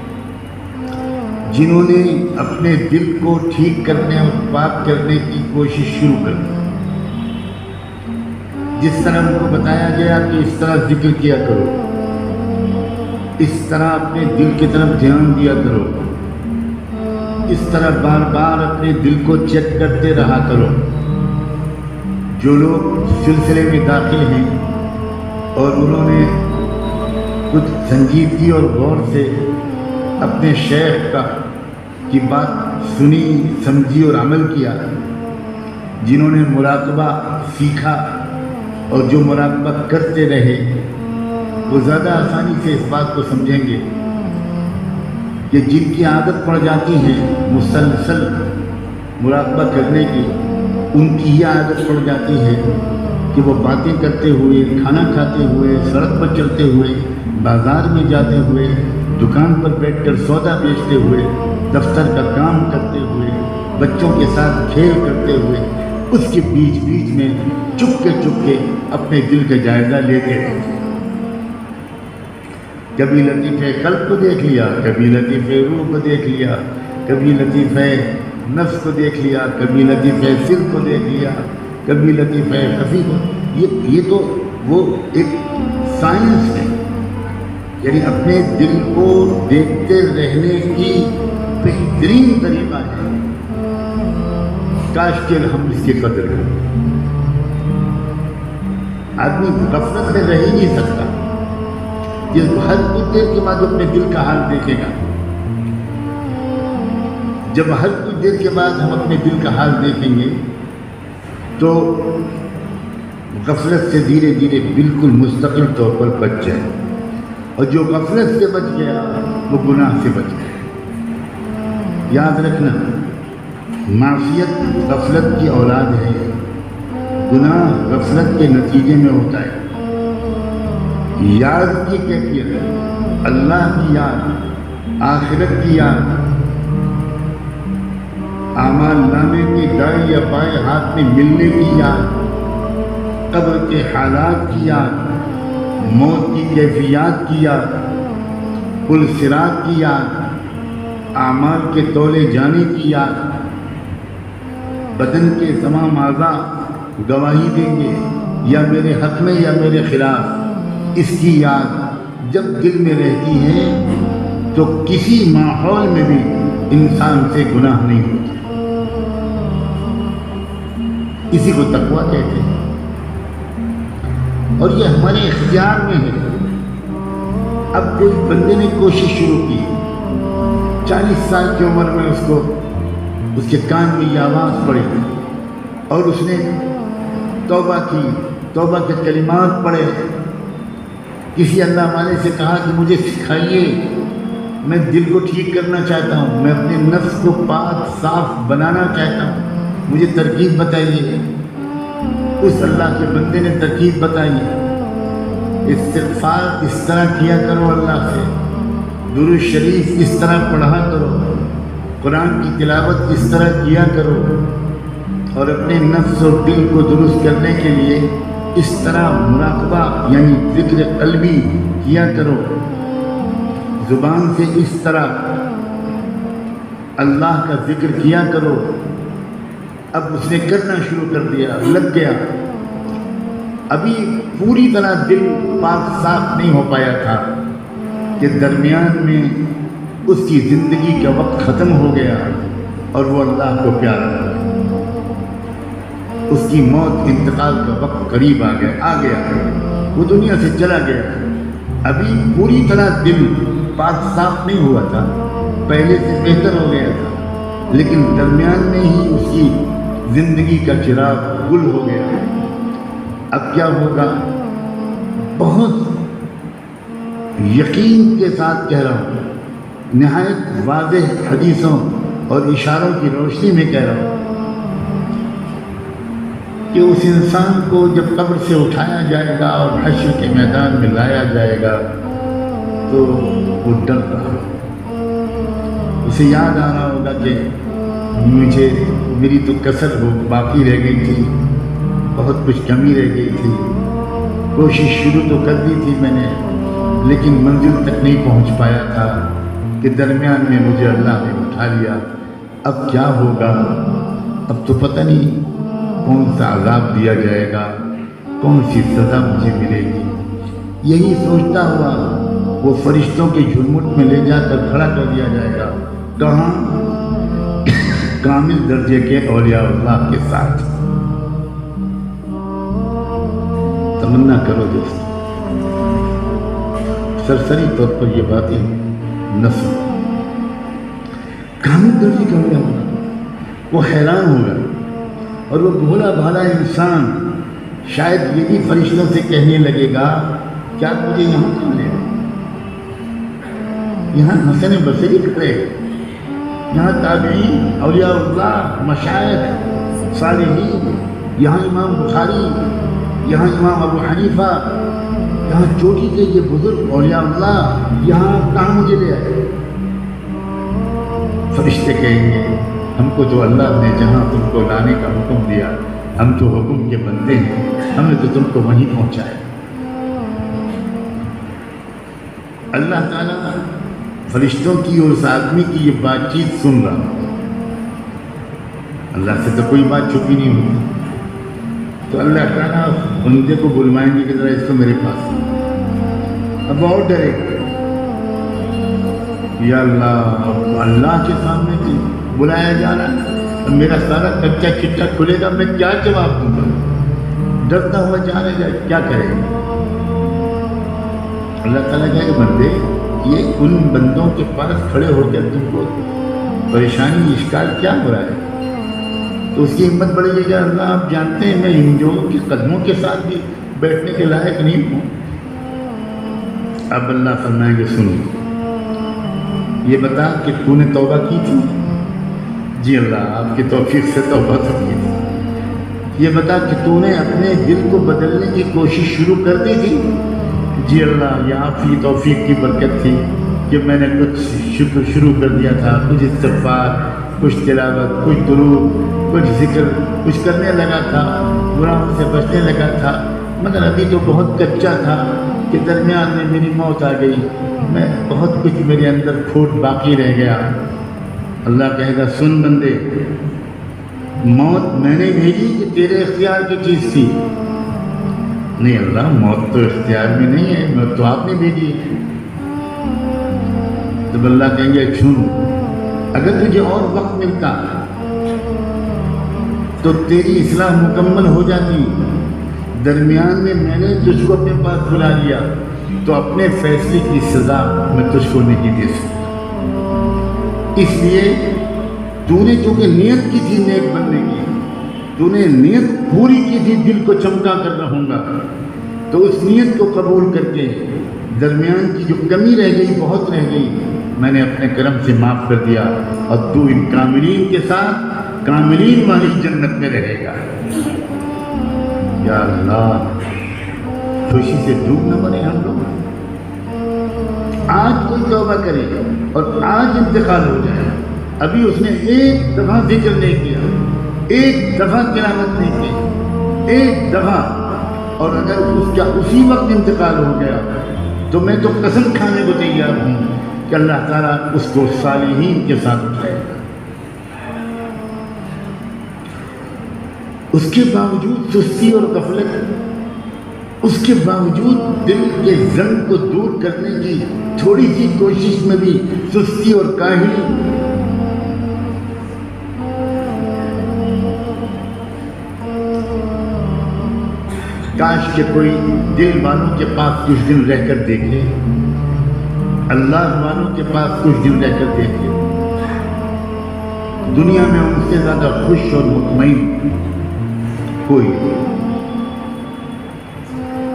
جنہوں نے اپنے دل کو ٹھیک کرنے اور پاک کرنے کی کوشش شروع کر دی۔ جس طرح ان کو بتایا گیا کہ اس طرح ذکر کیا کرو، اس طرح اپنے دل کی طرف دھیان دیا کرو، اس طرح بار بار اپنے دل کو چیک کرتے رہا کرو۔ جو لوگ سلسلے میں داخل ہیں اور انہوں نے کچھ سنجیدگی اور غور سے اپنے شیخ کی بات سنی، سمجھی اور عمل کیا، جنہوں نے مراقبہ سیکھا اور جو مراقبہ کرتے رہے، وہ زیادہ آسانی سے اس بات کو سمجھیں گے کہ جن کی عادت پڑ جاتی ہے مسلسل مراقبہ کرنے کی، ان کی یہ عادت پڑ جاتی ہے کہ وہ باتیں کرتے ہوئے، کھانا کھاتے ہوئے، سڑک پر چلتے ہوئے، بازار میں جاتے ہوئے، دکان پر بیٹھ کر سودا بیچتے ہوئے، دفتر کا کام کرتے ہوئے، بچوں کے ساتھ کھیل کرتے ہوئے، اس کے بیچ بیچ میں چپ کے اپنے دل کا جائزہ لیتے رہتے ہیں۔ کبھی لطیفہ قلب کو دیکھ لیا، کبھی لطیفہ روح کو دیکھ لیا، کبھی لطیفہ نفس کو دیکھ لیا، کبھی لطیفہ سر کو دیکھ لیا، کبھی لطیفہ خفی کو۔ یہ تو وہ ایک سائنس ہے، یعنی اپنے دل کو دیکھتے رہنے کی بہترین طریقہ ہے۔ کاش کہ ہم اس کی قدر کریں۔ آدمی غفلت میں رہ ہی نہیں سکتا، ہر کچھ دیر کے بعد اپنے دل کا حال دیکھے گا۔ جب ہر کچھ دیر کے بعد ہم اپنے دل کا حال دیکھیں گے تو غفلت سے دھیرے دھیرے بالکل مستقل طور پر بچ جائے، اور جو غفلت سے بچ گیا وہ گناہ سے بچ گیا۔ یاد رکھنا، معصیت غفلت کی اولاد ہے، گناہ غفلت کے نتیجے میں ہوتا ہے۔ یاد کی کیفیت، اللہ کی یاد، آخرت کی یاد، اعمال نامے کے دائیں یا بائیں ہاتھ میں ملنے کی یاد، قبر کے حالات کی یاد، موت کی کیفیات کی یاد، پل صراط کی یاد، اعمال کے تولے جانے کی یاد، بدن کے تمام اعضاء گواہی دیں گے یا میرے حق میں یا میرے خلاف، اس کی یاد جب دل میں رہتی ہے تو کسی ماحول میں بھی انسان سے گناہ نہیں ہوتا۔ اسی کو تقویٰ کہتے ہیں، اور یہ ہمارے اختیار میں ہے۔ اب کوئی بندے نے کوشش شروع کی، 40 سال کی عمر میں اس کے کان میں یہ آواز پڑی اور اس نے توبہ کی، توبہ کے کلمات پڑھے، کسی اللہ والے سے کہا کہ مجھے سکھائیے، میں دل کو ٹھیک کرنا چاہتا ہوں، میں اپنے نفس کو پاک صاف بنانا چاہتا ہوں، مجھے ترکیب بتائیے۔ اس اللہ کے بندے نے ترکیب بتائی، استغفار اس طرح کیا کرو، اللہ سے درود شریف اس طرح پڑھا کرو، قرآن کی تلاوت اس طرح کیا کرو، اور اپنے نفس اور دل کو درست کرنے کے لیے اس طرح مراقبہ یعنی ذکر قلبی کیا کرو، زبان سے اس طرح اللہ کا ذکر کیا کرو، اب اس نے کرنا شروع کر دیا، لگ گیا۔ ابھی پوری طرح دل پاک صاف نہیں ہو پایا تھا کہ درمیان میں اس کی زندگی کا وقت ختم ہو گیا اور وہ اللہ کو پیار کرا۔ اس کی موت، انتقال کا وقت قریب آ گیا، وہ دنیا سے چلا گیا۔ ابھی پوری طرح دل پاک صاف نہیں ہوا تھا، پہلے سے بہتر ہو گیا تھا، لیکن درمیان میں ہی اس کی زندگی کا چراغ گل ہو گیا۔ اب کیا ہوگا؟ بہت یقین کے ساتھ کہہ رہا ہوں، نہایت واضح حدیثوں اور اشاروں کی روشنی میں کہہ رہا ہوں کہ اس انسان کو جب قبر سے اٹھایا جائے گا اور حشر کے میدان میں لایا جائے گا تو وہ ڈر رہا ہوگا، اسے یاد آ رہا ہوگا کہ میری تو کسر باقی رہ گئی تھی، بہت کچھ کمی رہ گئی تھی، کوشش شروع تو کر دی تھی میں نے، لیکن منزل تک نہیں پہنچ پایا تھا کہ درمیان میں مجھے اللہ نے اٹھا لیا۔ اب کیا ہوگا؟ اب تو پتہ نہیں کون سا عذاب دیا جائے گا، کون سی سزا مجھے ملے گی۔ یہی سوچتا ہوا وہ فرشتوں کے جھرمٹ میں لے جا کر کھڑا کر دیا جائے گا۔ کہاں؟ کامل درجے کے اولیاء اللہ کے ساتھ۔ تمنا کرو دوست، سرسری طور پر یہ باتیں نہ سنو۔ کامل درجے کا اولیاء اللہ، وہ حیران ہوگا، اور وہ بھولا بھالا انسان شاید یہ بھی فرشتوں سے کہنے لگے گا کیا مجھے یہاں کیوں لے گئے؟ یہاں حسن بصری کھڑے، یہاں تابعین، اولیاء اللہ، مشائخ، صالحین، یہاں امام بخاری، یہاں امام ابو حنیفہ، یہاں چوٹی کے یہ بزرگ اولیاء اللہ، یہاں کہاں مجھے لے آئے؟ فرشتے کہیں گے ہم کو تو اللہ نے جہاں تم کو لانے کا حکم دیا، ہم تو حکم کے بندے ہیں، ہم نے تو تم کو وہیں پہنچایا۔ اللہ تعالیٰ فرشتوں کی اور اس آدمی کی یہ بات چیت سن رہا، اللہ سے تو کوئی بات چھپی نہیں ہوتی، تو اللہ تعالیٰ بندے کو بلوائیں گے کہ ذرا اس کو میرے پاس۔ اب اور ڈرے، یا اللہ کے سامنے سے بلایا جا رہا ہے، میرا سارا کچا چٹا کھلے گا، میں کیا جواب دوں گا؟ ڈرتا ہوا جانے جائے، کیا کرے گا؟ اللہ تعالیٰ کہے کہ بندے یہ ان بندوں کے پاس کھڑے ہو کر تم کو پریشانی اشکال کیا ہو رہا ہے؟ تو اس کی ہمت بڑھے گی کہ اللہ آپ جانتے ہیں میں ان لوگوں کے قدموں کے ساتھ بھی بیٹھنے کے لائق نہیں ہوں۔ اب اللہ فرمائیں گے سن، یہ بتا کہ تو نے توبہ کی تھی؟ جی اللہ آپ کی توفیق سے توبہ تو کی تھی۔ یہ بتا کہ تو نے اپنے دل کو بدلنے کی کوشش شروع کر دی تھی؟ جی اللہ یہ آپ کی توفیق کی برکت تھی کہ میں نے کچھ شکر شروع کر دیا تھا، کچھ استغفار، کچھ تلاوت، کچھ درود، کچھ ذکر، کچھ کرنے لگا تھا، گناہوں سے بچنے لگا تھا، مگر ابھی تو بہت کچا تھا کہ درمیان میں میری موت آ گئی، میں بہت کچھ میرے اندر کھوٹ باقی رہ گیا۔ اللہ کہے گا سن بندے، موت میں نے بھیجی کہ تیرے اختیار کی چیز تھی؟ نہیں اللہ موت تو اختیار میں نہیں ہے، موت تو آپ نے بھیجی۔ تو اللہ کہیں گے سن، اگر تجھے اور وقت ملتا تو تیری اصلاح مکمل ہو جاتی، درمیان میں نے تجھ کو اپنے پاس بلا لیا تو اپنے فیصلے کی سزا میں تجھ کو نہیں دے سکتا۔ اس لیے تو نے چونکہ نیت کی تھی نیک بننے کی، تو نے نیت پوری کی تھی دل کو چمکا کر رہوں گا، تو اس نیت کو قبول کر کے درمیان کی جو کمی رہ گئی، بہت رہ گئی، میں نے اپنے کرم سے معاف کر دیا، اور تو ان کاملین کے ساتھ کاملین والی جنت میں رہے گا۔ یا اللہ خوشی سے ڈوب نہ مرے ہم لوگ۔ آج کوئی توبہ کرے اور آج انتقال ہو جائے، ابھی اس نے ایک دفعہ ذکر نہیں کیا، ایک دفعہ تلاوت نہیں کی، ایک دفعہ، اور اگر اس کا اسی وقت انتقال ہو گیا تو میں تو قسم کھانے کو تیار ہوں کہ اللہ تعالیٰ اس کو صالحین کے ساتھ اٹھائے گا۔ اس کے باوجود سستی اور غفلت، اس کے باوجود دل کے زنگ کو دور کرنے کی تھوڑی سی کوشش میں بھی سستی اور کاہلی۔ کاش کہ کوئی دل والوں کے پاس کچھ دن رہ کر دیکھے، اللہ والوں کے پاس کچھ دن رہ کر دیکھے، دنیا میں ان سے زیادہ خوش اور مطمئن کوئی نہیں۔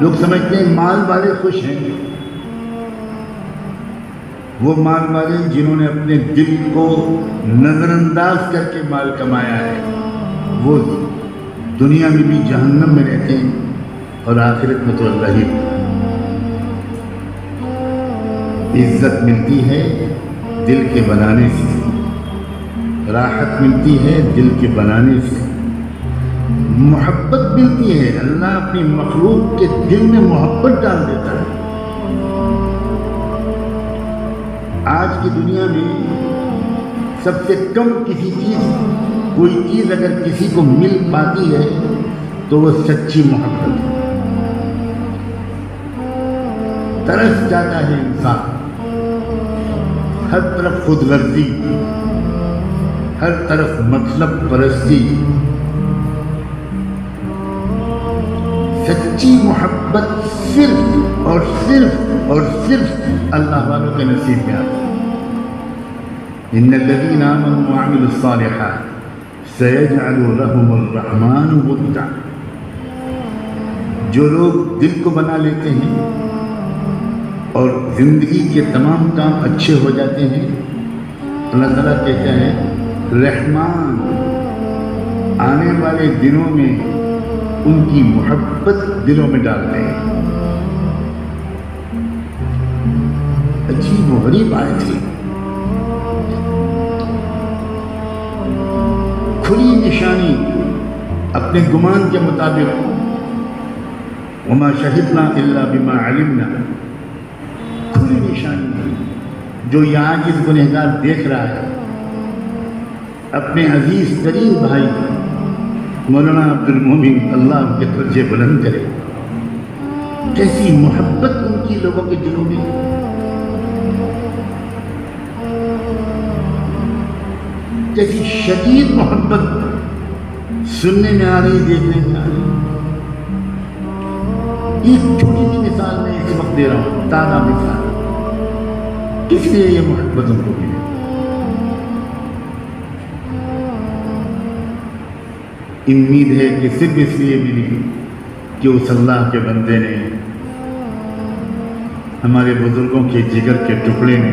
لوگ سمجھتے ہیں مال والے خوش ہیں، وہ مال والے جنہوں نے اپنے دل کو نظر انداز کر کے مال کمایا ہے، وہ دنیا میں بھی جہنم میں رہتے ہیں اور آخرت میں تو اللہ ہی۔ عزت ملتی ہے دل کے بنانے سے، راحت ملتی ہے دل کے بنانے سے، محبت ملتی ہے، اللہ اپنی مخلوق کے دل میں محبت ڈال دیتا ہے۔ آج کی دنیا میں سب سے کم کوئی چیز اگر کسی کو مل پاتی ہے تو وہ سچی محبت ہے۔ ترس جاتا ہے انسان، ہر طرف خود غرضی، ہر طرف مطلب پرستی۔ سچی محبت صرف اور صرف اور صرف اللہ والوں کے نصیب میں آتی ہے۔ ان الذین آمنوا وعملوا الصالحات سیجعل لهم الرحمن ودا۔ جو لوگ دل کو بنا لیتے ہیں اور زندگی کے تمام کام اچھے ہو جاتے ہیں، اللہ تعالیٰ کہتا ہے رحمان آنے والے دنوں میں ان کی محبت دلوں میں ڈال دیں۔ عجیب و غریب آیت تھی، کھلی نشانی اپنے گمان کے مطابق، وما شہدنا الا بما علمنا، کھلی نشانی جو یہ عاجز گنہگار دیکھ رہا ہے۔ اپنے عزیز ترین بھائی مولانا عبد المومن اللہ ان کے درجے بلند کرے، کیسی محبت ان کی لوگوں کے دلوں میں، کیسی شدید محبت سننے میں آ رہی، دیکھنے میں آ رہی۔ ایک چھوٹی سی مثال میں اس وقت دے رہا ہوں، تازہ مثال، کس لیے یہ محبت ان کو ملی؟ امید ہے کہ صرف اس لیے ملی کہ اس اللہ کے بندے نے، ہمارے بزرگوں کے جگر کے ٹکڑے نے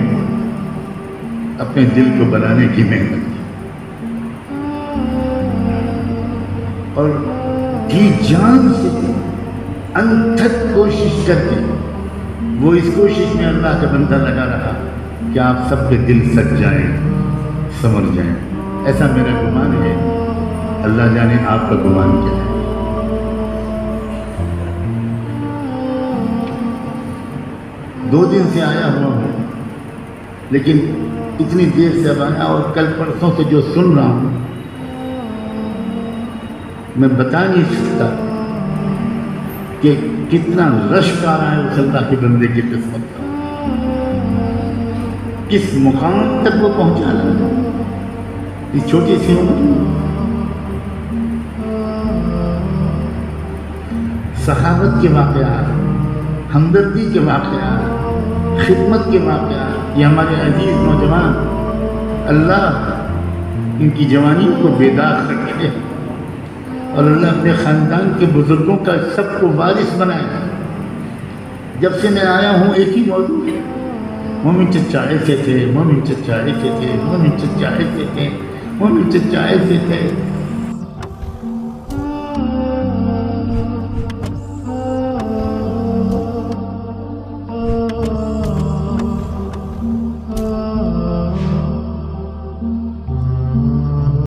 اپنے دل کو بنانے کی محنت کی اور جی جان سے انتھک کوشش کر کے وہ اس کوشش میں اللہ کا بندہ لگا رہا کہ آپ سب کے دل سج جائیں، سمجھ جائیں۔ ایسا میرا گمان ہے، اللہ جانے آپ کا گمان کیا ہے۔ دو دن سے آیا ہوا ہوں، لیکن اتنی دیر سے اب آیا اور کل پرسوں سے جو سن رہا ہوں میں بتا نہیں سکتا کہ کتنا رشک آ رہا ہے اس اللہ کے بندے کی قسمت کا، کس مقام تک وہ پہنچا رہا ہے اس چھوٹی سی عمر میں۔ سخاوت کے واقعات، ہمدردی کے واقعات، خدمت کے واقعات، یہ ہمارے عزیز نوجوان، اللہ ان کی جوانیوں کو بیدار رکھے اور اللہ اپنے خاندان کے بزرگوں کا سب کو وارث بنائے۔ جب سے میں آیا ہوں ایک ہی موضوع ہے، مومن چچا ایسے تھے، مومن چچا ایسے تھے، مومن چچا ایسے تھے، مومن چچا ایسے تھے۔